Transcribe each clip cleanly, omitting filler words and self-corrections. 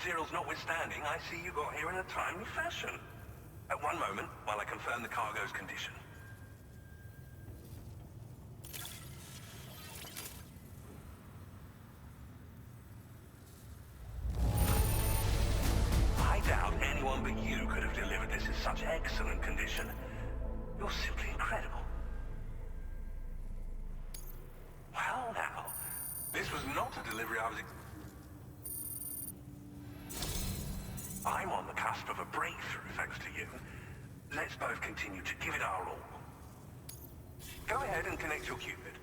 materials notwithstanding, I see you got here in a timely fashion. At one moment, while I confirm the cargo's condition. I doubt anyone but you could have delivered this in such excellent condition. You're simply incredible. Well now, this was not a delivery I was I'm on the cusp of a breakthrough, thanks to you. Let's both continue to give it our all. Go ahead and connect your Cupid.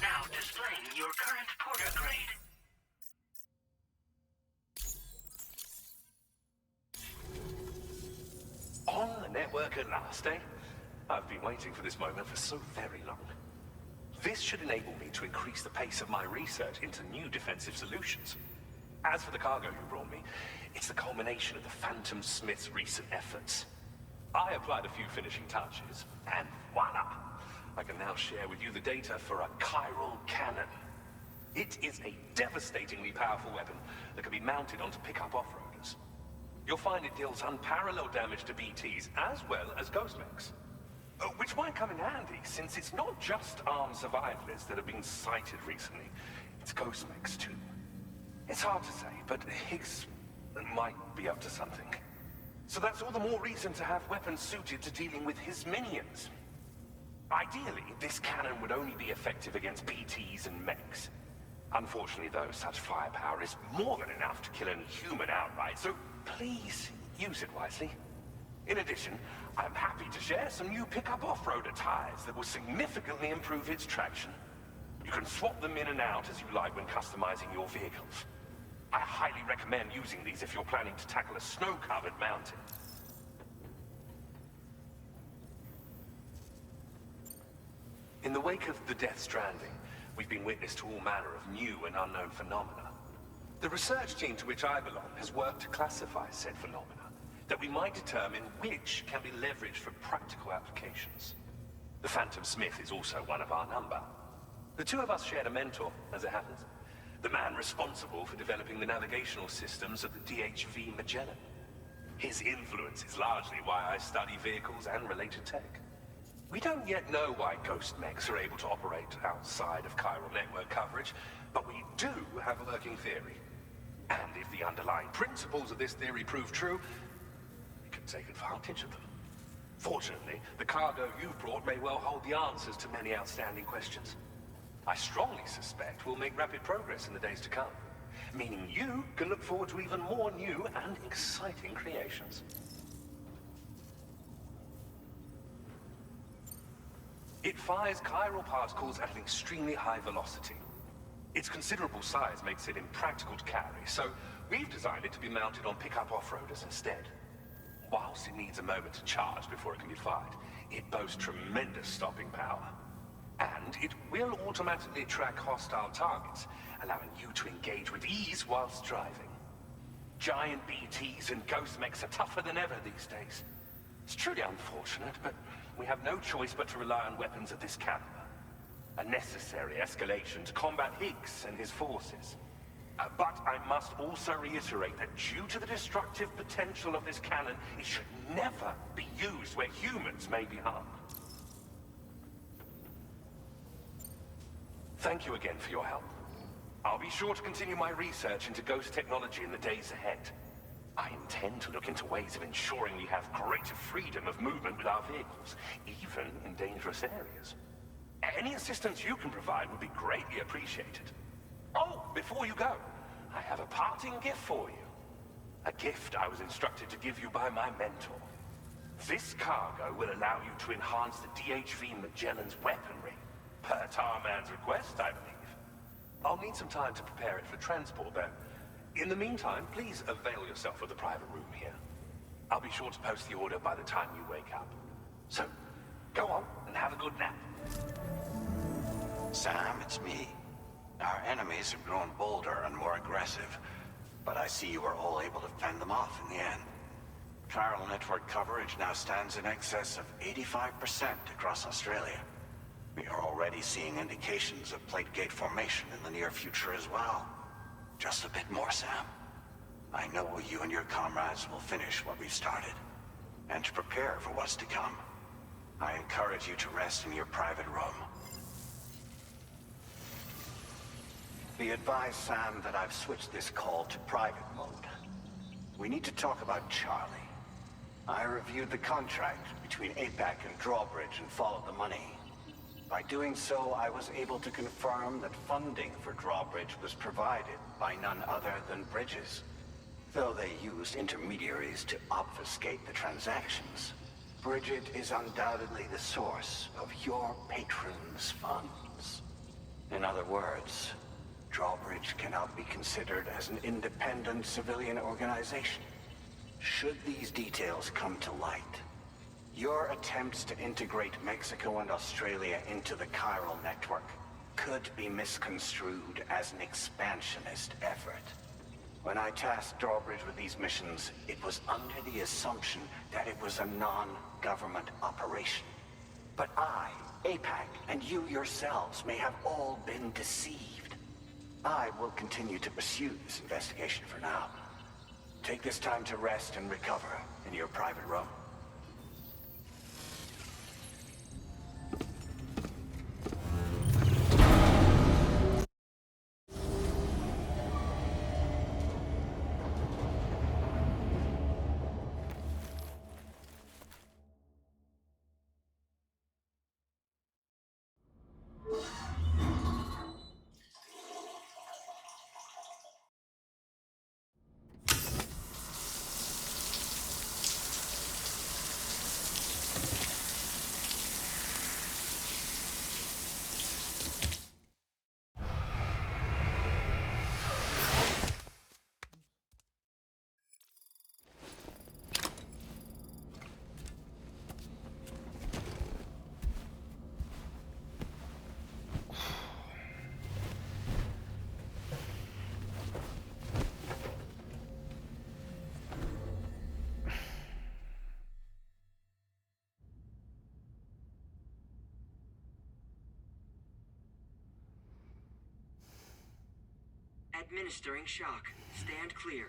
Now displaying your current porter grade. On the network at last, eh? I've been waiting for this moment for so very long. This should enable me to increase the pace of my research into new defensive solutions. As for the cargo you brought me, it's the culmination of the Phantom Smith's recent efforts. I applied a few finishing touches, and voila! I can now share with you the data for a chiral cannon. It is a devastatingly powerful weapon that can be mounted onto pickup off-roaders. You'll find it deals unparalleled damage to BTs as well as ghost mechs. Which might come in handy, since it's not just armed survivalists that have been sighted recently. It's ghost mechs too. It's hard to say, but Higgs might be up to something. So that's all the more reason to have weapons suited to dealing with his minions. Ideally, this cannon would only be effective against PTs and mechs. Unfortunately, though, such firepower is more than enough to kill any human outright, so please use it wisely. In addition, I'm happy to share some new pickup off-roader tires that will significantly improve its traction. You can swap them in and out as you like when customizing your vehicles. I highly recommend using these if you're planning to tackle a snow-covered mountain. In the wake of the Death Stranding, we've been witness to all manner of new and unknown phenomena. The research team to which I belong has worked to classify said phenomena, that we might determine which can be leveraged for practical applications. The Phantom Smith is also one of our number. The two of us shared a mentor, as it happens. The man responsible for developing the navigational systems of the DHV Magellan. His influence is largely why I study vehicles and related tech. We don't yet know why ghost mechs are able to operate outside of chiral network coverage, but we do have a working theory. And if the underlying principles of this theory prove true, we can take advantage of them. Fortunately, the cargo you've brought may well hold the answers to many outstanding questions. I strongly suspect we'll make rapid progress in the days to come, meaning you can look forward to even more new and exciting creations. It fires chiral particles at an extremely high velocity. Its considerable size makes it impractical to carry, so we've designed it to be mounted on pickup off-roaders instead. Whilst it needs a moment to charge before it can be fired, it boasts tremendous stopping power. And it will automatically track hostile targets, allowing you to engage with ease whilst driving. Giant BTs and ghost mechs are tougher than ever these days. It's truly unfortunate, but we have no choice but to rely on weapons of this caliber. A necessary escalation to combat Higgs and his forces. But I must also reiterate that due to the destructive potential of this cannon, it should never be used where humans may be harmed. Thank you again for your help. I'll be sure to continue my research into ghost technology in the days ahead. I intend to look into ways of ensuring we have greater freedom of movement with our vehicles, even in dangerous areas. Any assistance you can provide would be greatly appreciated. Oh, before you go, I have a parting gift for you. A gift I was instructed to give you by my mentor. This cargo will allow you to enhance the DHV Magellan's weaponry, per Tarman's request, I believe. I'll need some time to prepare it for transport, though. In the meantime, please avail yourself of the private room here. I'll be sure to post the order by the time you wake up. So, go on and have a good nap. Sam, it's me. Our enemies have grown bolder and more aggressive, but I see you were all able to fend them off in the end. Chiral network coverage now stands in excess of 85% across Australia. We are already seeing indications of plate gate formation in the near future as well. Just a bit more, Sam. I know you and your comrades will finish what we've started. And to prepare for what's to come, I encourage you to rest in your private room. Be advised, Sam, that I've switched this call to private mode. We need to talk about Charlie. I reviewed the contract between APAC and Drawbridge and followed the money. By doing so, I was able to confirm that funding for Drawbridge was provided by none other than Bridges. Though they used intermediaries to obfuscate the transactions, Bridget is undoubtedly the source of your patron's funds. In other words, Drawbridge cannot be considered as an independent civilian organization. Should these details come to light, your attempts to integrate Mexico and Australia into the chiral network could be misconstrued as an expansionist effort. When I tasked Drawbridge with these missions, it was under the assumption that it was a non-government operation. But I, APAC, and you yourselves may have all been deceived. I will continue to pursue this investigation for now. Take this time to rest and recover in your private room. Administering shock. Stand clear.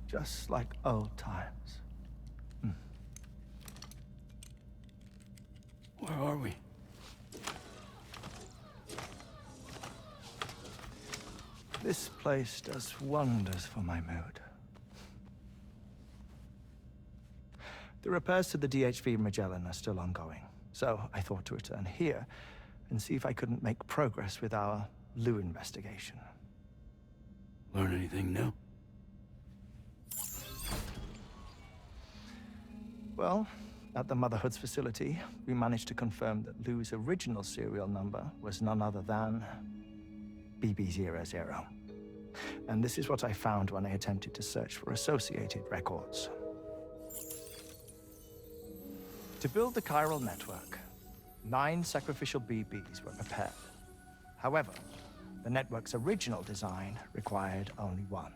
Just like old times. Where are we? This place does wonders for my mood. The repairs to the DHV Magellan are still ongoing, so I thought to return here and see if I couldn't make progress with our Lou investigation. Learn anything new? Well, at the Motherhood's facility, we managed to confirm that Lou's original serial number was none other than BB00. And this is what I found when I attempted to search for associated records. To build the chiral network, 9 sacrificial BBs were prepared. However, the network's original design required only 1.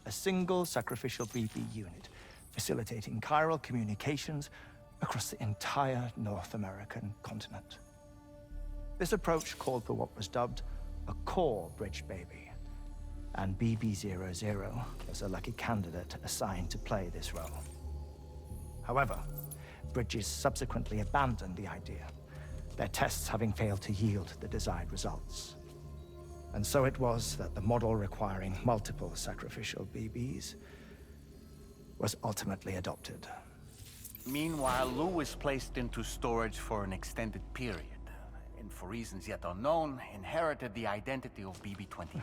A single sacrificial BB unit facilitating chiral communications across the entire North American continent. This approach called for what was dubbed a core bridge baby, and BB00 was a lucky candidate assigned to play this role. However, Bridges subsequently abandoned the idea, their tests having failed to yield the desired results. And so it was that the model requiring multiple sacrificial BBs was ultimately adopted. Meanwhile, Lou was placed into storage for an extended period, and for reasons yet unknown, inherited the identity of BB-28.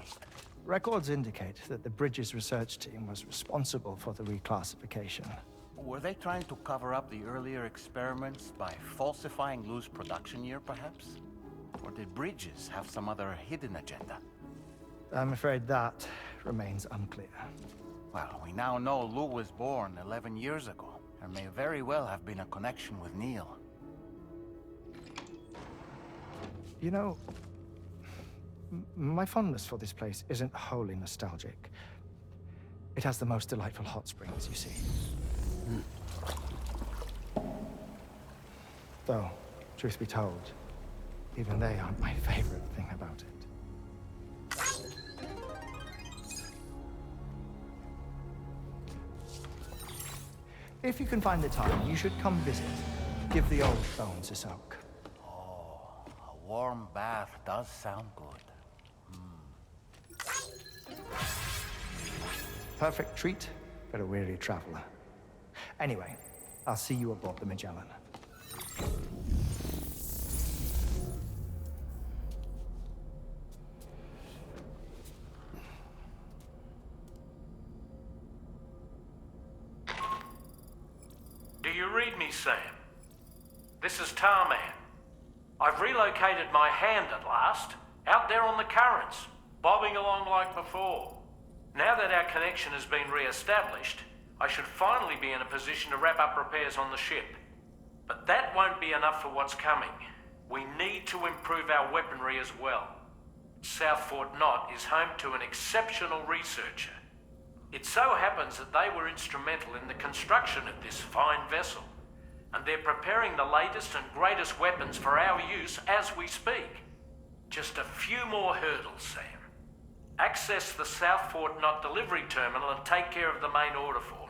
Records indicate that the Bridges research team was responsible for the reclassification. Were they trying to cover up the earlier experiments by falsifying Lou's production year, perhaps? Or did Bridges have some other hidden agenda? I'm afraid that remains unclear. Well, we now know Lou was born 11 years ago. There may very well have been a connection with Neil. You know, my fondness for this place isn't wholly nostalgic. It has the most delightful hot springs, you see. Though, truth be told, even they aren't my favorite thing about it. If you can find the time, you should come visit. Give the old bones a soak. Oh, a warm bath does sound good. Perfect treat for a weary traveler. Anyway, I'll see you aboard the Magellan. Do you read me, Sam? This is Tarman. I've relocated my hand at last, out there on the currents, bobbing along like before. Now that our connection has been re-established, I should finally be in a position to wrap up repairs on the ship. But that won't be enough for what's coming. We need to improve our weaponry as well. South Fort Knot is home to an exceptional researcher. It so happens that they were instrumental in the construction of this fine vessel, and they're preparing the latest and greatest weapons for our use as we speak. Just a few more hurdles, Sam. Access the South Fort Knot delivery terminal and take care of the main order for me.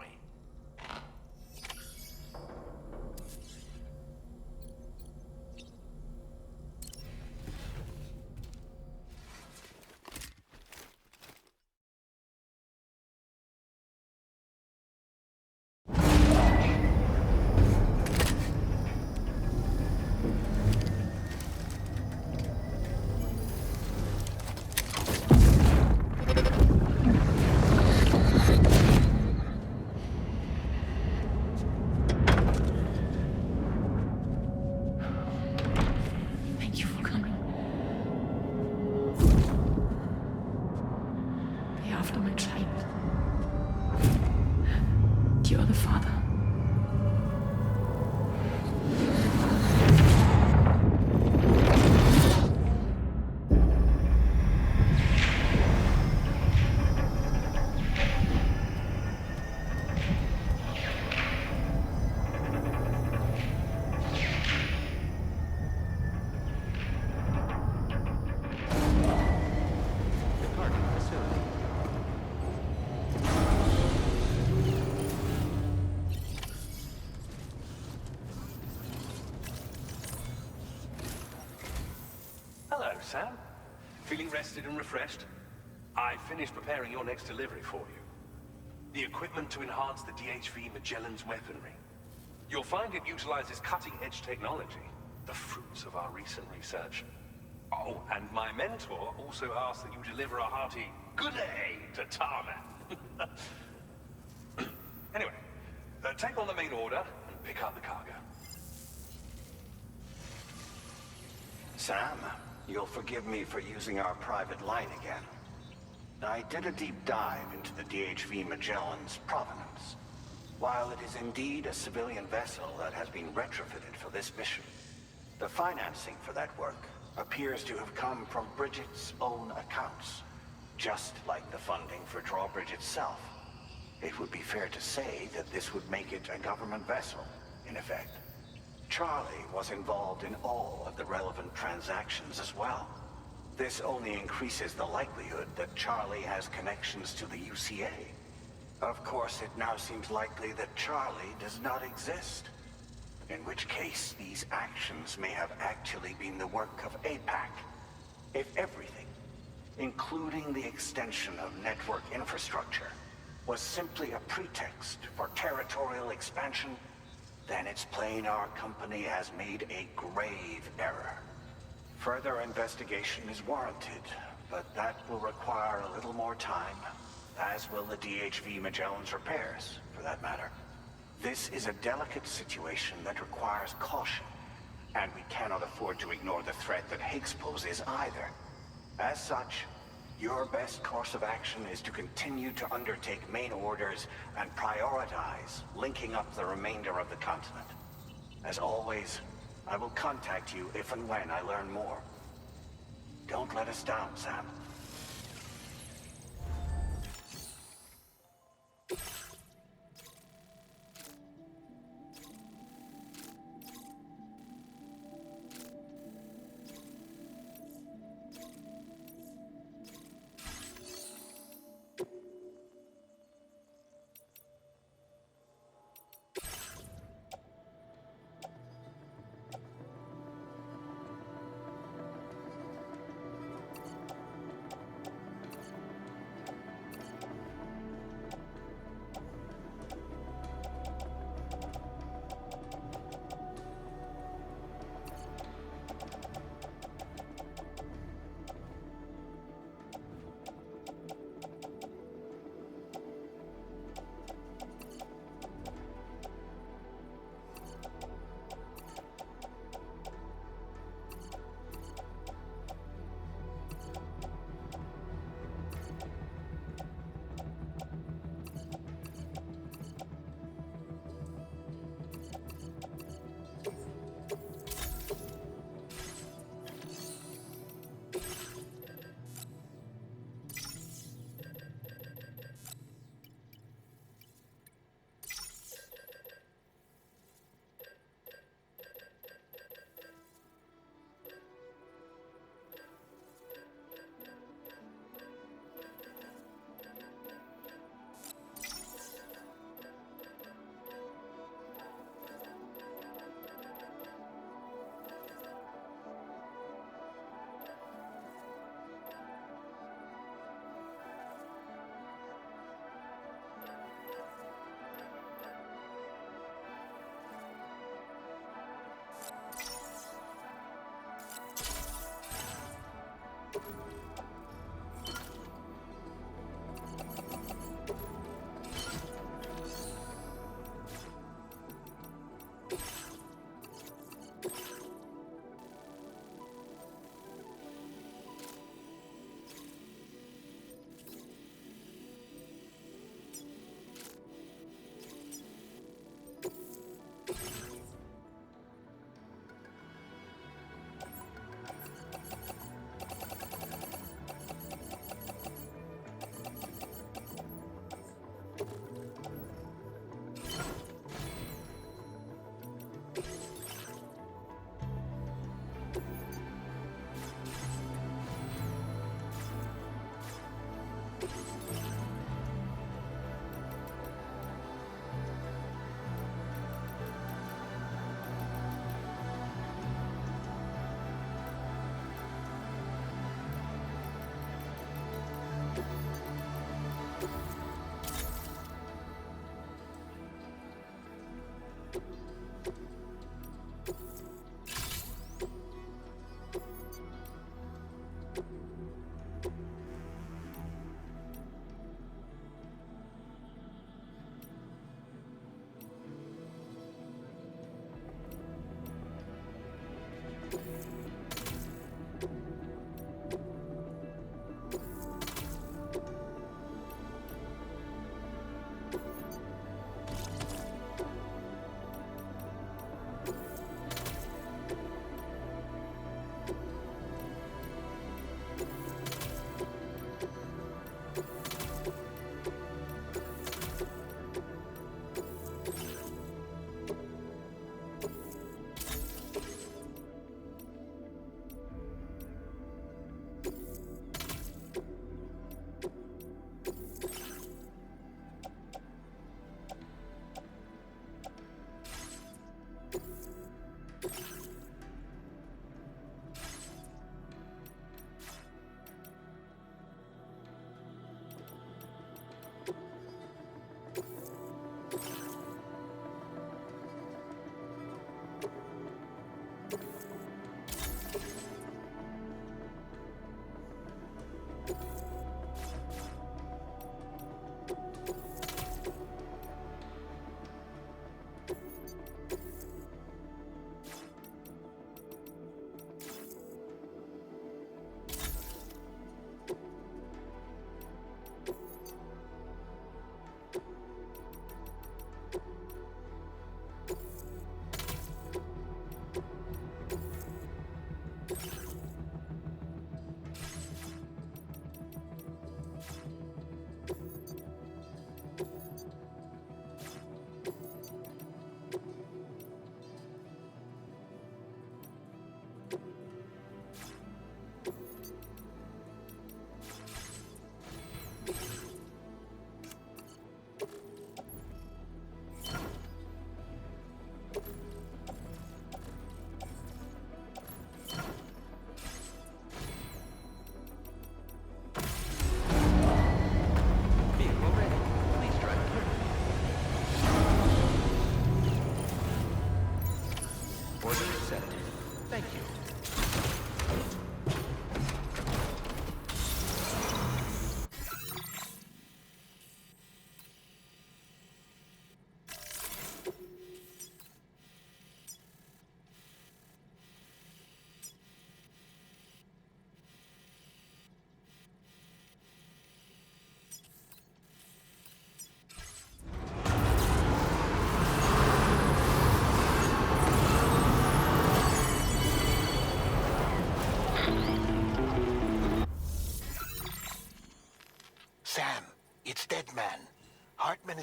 Thank you for coming. Be after my child. You are the father. Hello, Sam. Feeling rested and refreshed? I finished preparing your next delivery for you. The equipment to enhance the DHV Magellan's weaponry. You'll find it utilizes cutting-edge technology, the fruits of our recent research. Oh, and my mentor also asked that you deliver a hearty good day to Tarman. Anyway, take on the main order and pick up the cargo. Sam, you'll forgive me for using our private line again. I did a deep dive into the DHV Magellan's provenance. While it is indeed a civilian vessel that has been retrofitted for this mission, the financing for that work appears to have come from Bridget's own accounts, just like the funding for Drawbridge itself. It would be fair to say that this would make it a government vessel, in effect. Charlie was involved in all of the relevant transactions as well. This only increases the likelihood that Charlie has connections to the UCA. Of course, it now seems likely that Charlie does not exist. In which case, these actions may have actually been the work of APAC. If everything, including the extension of network infrastructure, was simply a pretext for territorial expansion, then it's plain our company has made a grave error. Further investigation is warranted, but that will require a little more time, as will the DHV Magellan's repairs, for that matter. This is a delicate situation that requires caution, and we cannot afford to ignore the threat that Higgs poses either. As such, your best course of action is to continue to undertake main orders and prioritize linking up the remainder of the continent. As always, I will contact you if and when I learn more. Don't let us down, Sam.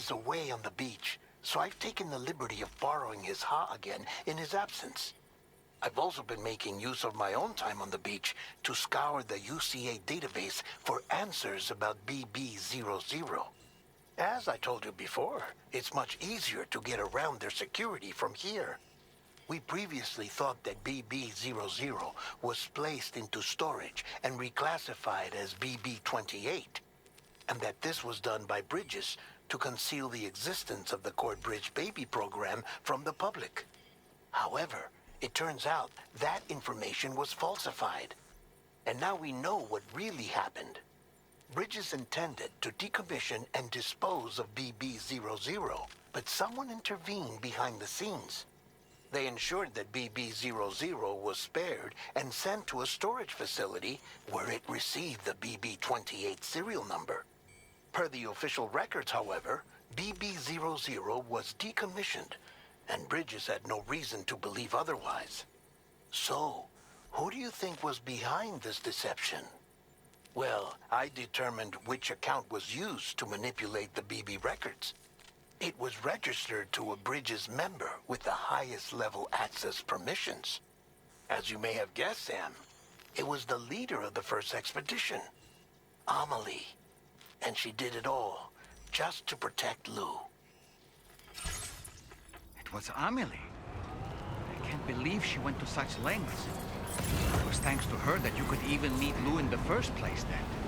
is away on the beach, so I've taken the liberty of borrowing his Ha again in his absence. I've also been making use of my own time on the beach to scour the UCA database for answers about BB00. As I told you before, it's much easier to get around their security from here. We previously thought that BB00 was placed into storage and reclassified as BB28, and that this was done by Bridges to conceal the existence of the Cord Bridge Baby program from the public. However, it turns out that information was falsified, and now we know what really happened. Bridges intended to decommission and dispose of BB00, but someone intervened behind the scenes. They ensured that BB00 was spared and sent to a storage facility where it received the BB28 serial number. Per the official records, however, BB00 was decommissioned, and Bridges had no reason to believe otherwise. So, who do you think was behind this deception? Well, I determined which account was used to manipulate the BB records. It was registered to a Bridges member with the highest level access permissions. As you may have guessed, Sam, it was the leader of the first expedition, Amelie. And she did it all just to protect Lou. It was Amelie. I can't believe she went to such lengths. It was thanks to her that you could even meet Lou in the first place then.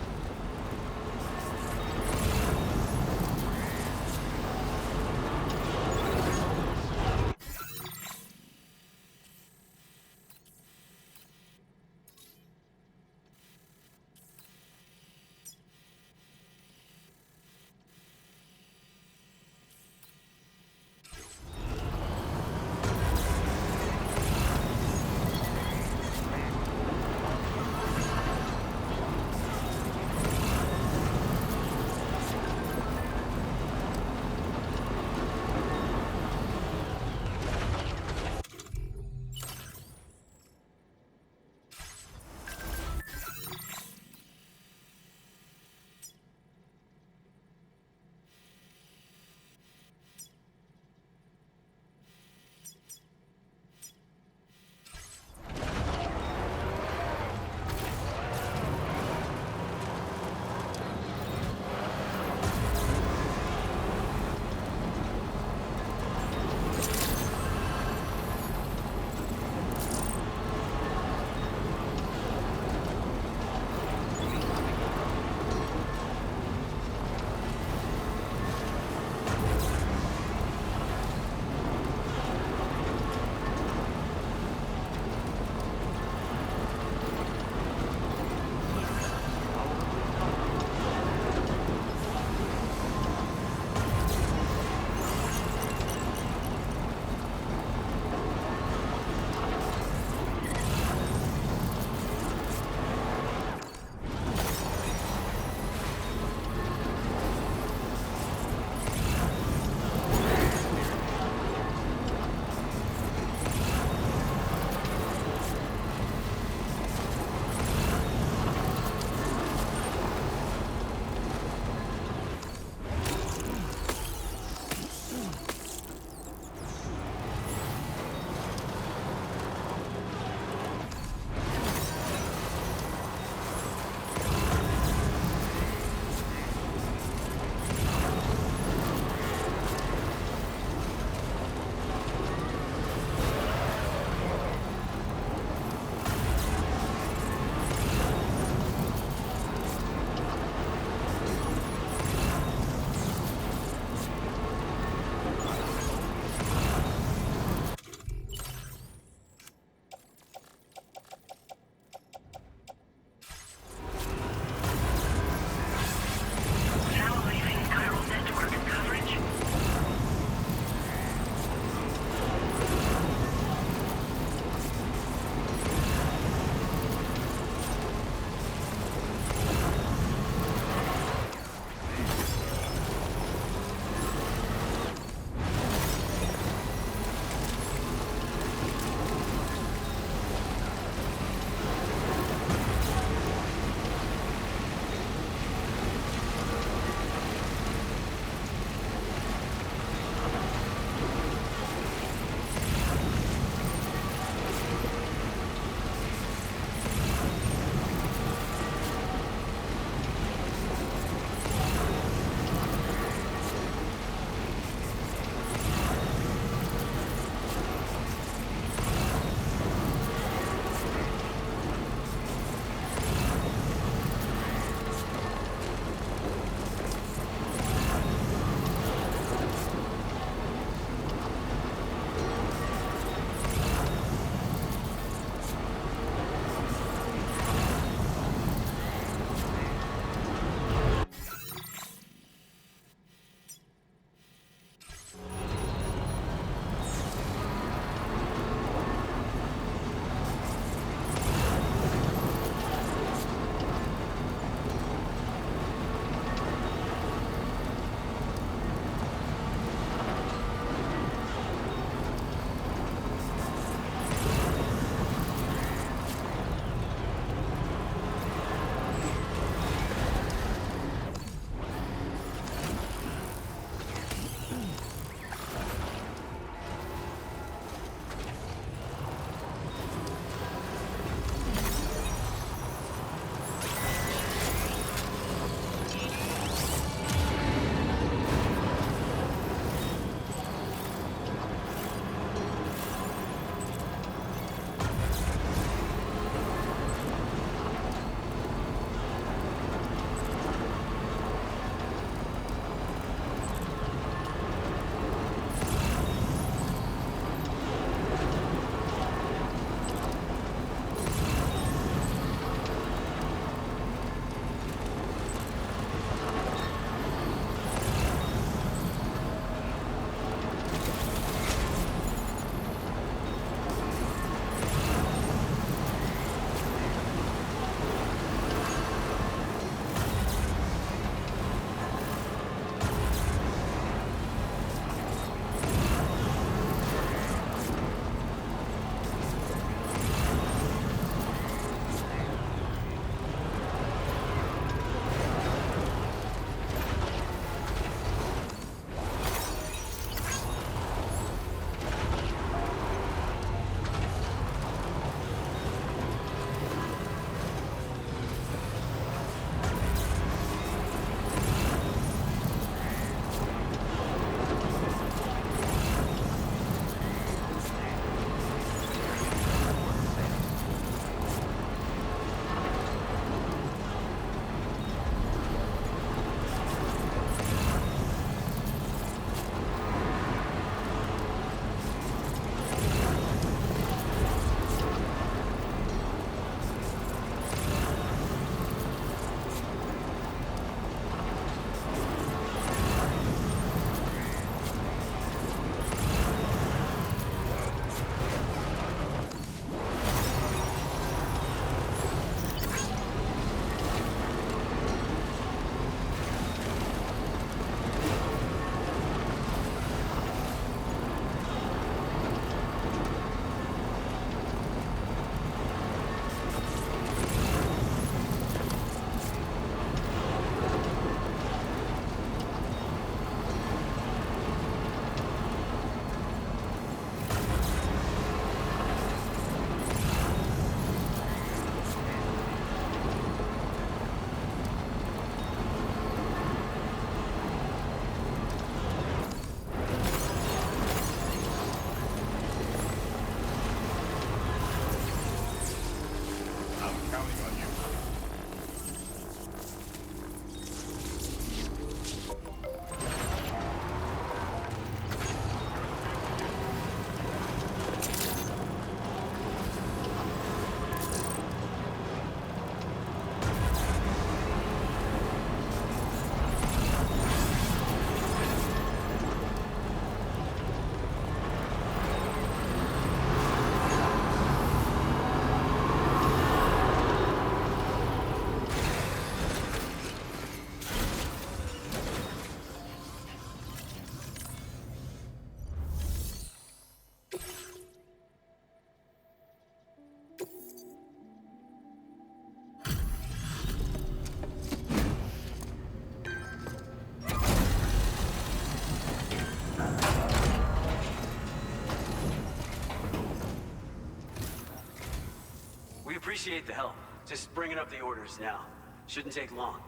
Appreciate the help. Just bringing up the orders now. Shouldn't take long.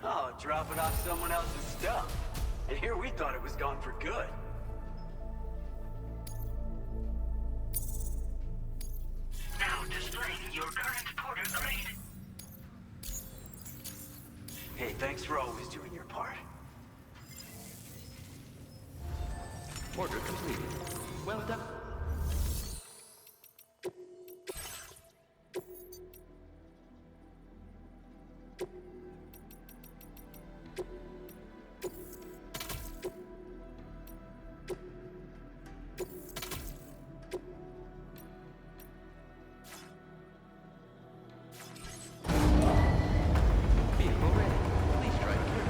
Oh, dropping off someone else's stuff. And here we thought it was gone for good. Now displaying your current porter grade. Hey, thanks for always doing your part. Order completed. Well done. Vehicle ready. Please drive clear.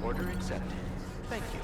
Order accepted. Thank you.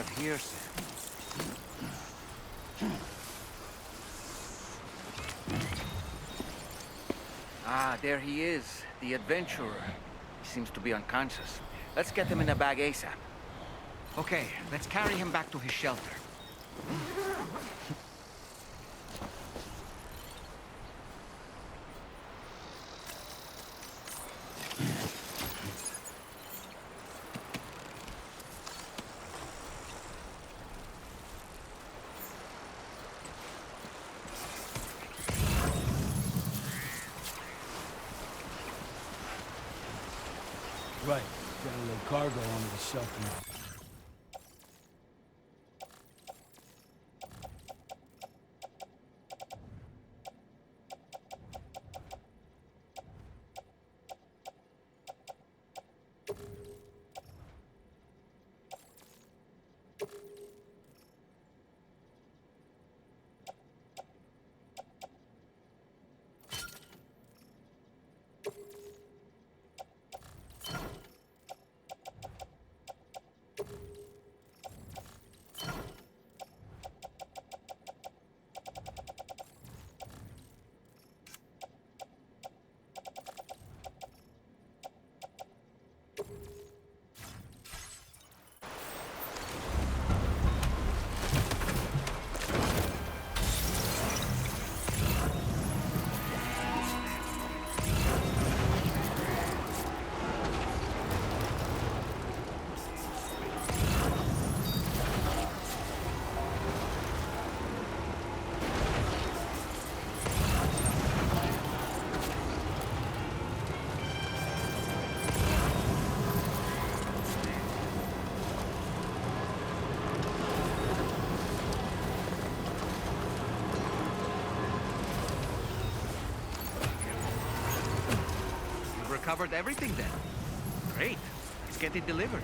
have here, Sam? Ah, there he is, the adventurer. He seems to be unconscious. Let's get him in a bag ASAP. Okay, let's carry him back to his shelter. Right. Got a little cargo under the shelter now. Covered everything then. Great. Let's get it delivered.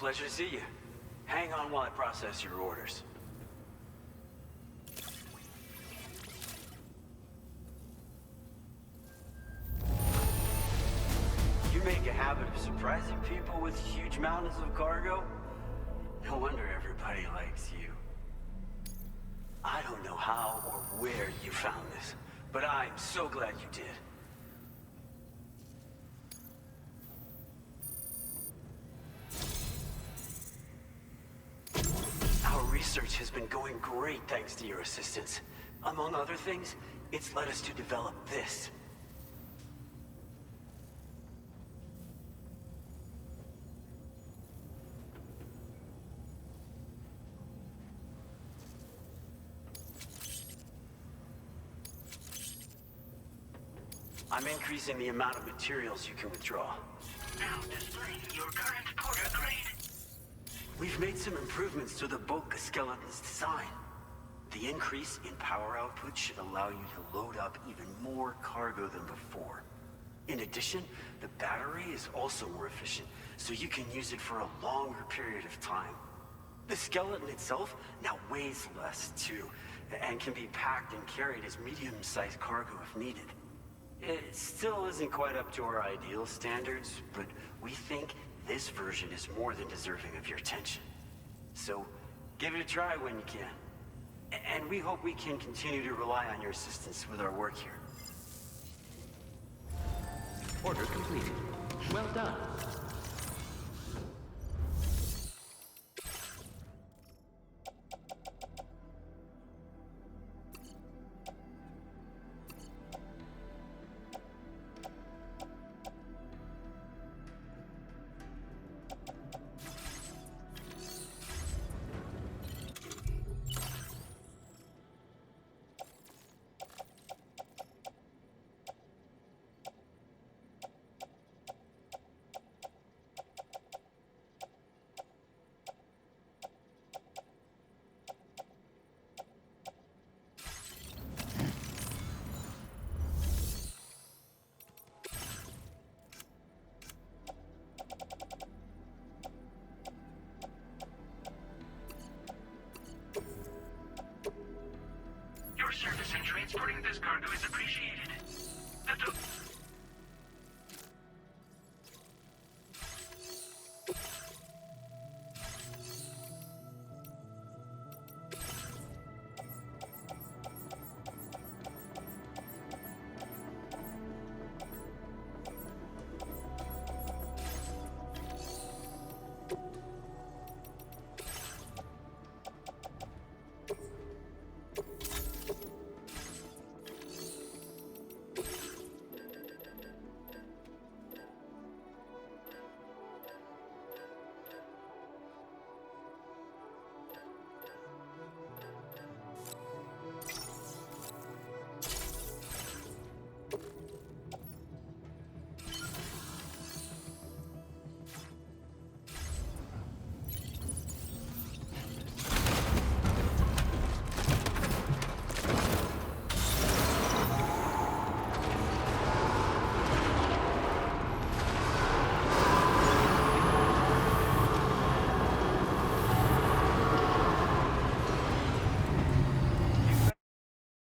Pleasure to see you. Hang on while I process your orders. You make a habit of surprising people with huge mountains of cargo? No wonder everybody likes you. I don't know how or where you found this, but I'm so glad you did. Our research has been going great thanks to your assistance. Among other things, it's led us to develop this. I'm increasing the amount of materials you can withdraw. Now displaying your current porter grade. We've made some improvements to the bulk skeleton's design. The increase in power output should allow you to load up even more cargo than before. In addition, the battery is also more efficient, so you can use it for a longer period of time. The skeleton itself now weighs less, too, and can be packed and carried as medium-sized cargo if needed. It still isn't quite up to our ideal standards, but we think this version is more than deserving of your attention. So, give it a try when you can. And we hope we can continue to rely on your assistance with our work here. Order completed. Well done.